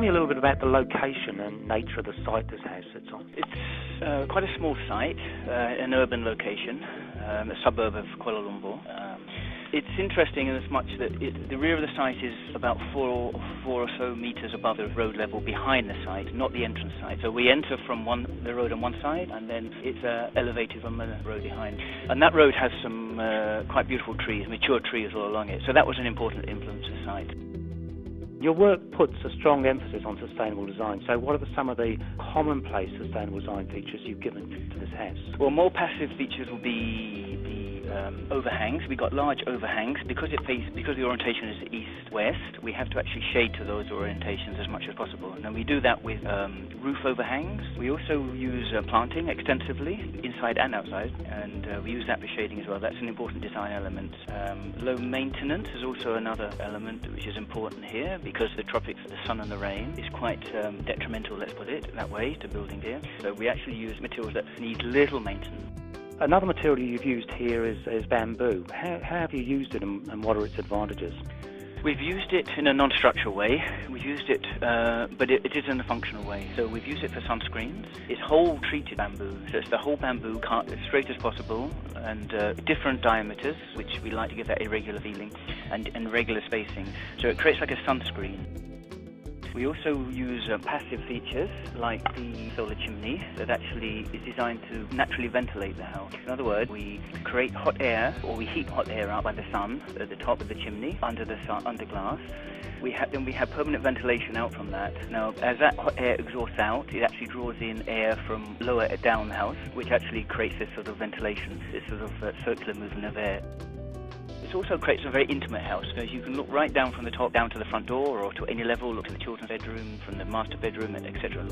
me a little bit about the location and nature of the site this house sits on. It's quite a small site, an urban location, a suburb of Kuala Lumpur. It's interesting in as much that the rear of the site is about four or so meters above the road level behind the site, not the entrance site. So we enter from the road on one side, and then it's elevated from the road behind. And that road has some quite beautiful trees, mature trees all along it. So that was an important influence to the site. Your work puts a strong emphasis on sustainable design. So what are some of the commonplace sustainable design features you've given to this house? Well, more passive features will be the overhangs. We've got large overhangs. Because the orientation is east-west, we have to actually shade to those orientations as much as possible. And we do that with roof overhangs. We also use planting extensively, inside and outside, and we use that for shading as well. That's an important design element. Low maintenance is also another element which is important here, because the tropics, the sun and the rain, is quite detrimental, let's put it that way, to building here. So we actually use materials that need little maintenance. Another material you've used here is bamboo. How have you used it, and what are its advantages? We've used it in a non-structural way. We've used it, but it is in a functional way. So we've used it for sunscreens. It's whole treated bamboo, so it's the whole bamboo cut as straight as possible, and different diameters, which we like to give that irregular feeling, and regular spacing. So it creates like a sunscreen. We also use passive features like the solar chimney that actually is designed to naturally ventilate the house. In other words, we create hot air, or we heat hot air out by the sun at the top of the chimney, under glass. Then we have permanent ventilation out from that. Now, as that hot air exhausts out, it actually draws in air from lower down the house, which actually creates this sort of ventilation, this sort of circular movement of air. It also creates a very intimate house, because you can look right down from the top down to the front door, or to any level, look to the children's bedroom, from the master bedroom, etc.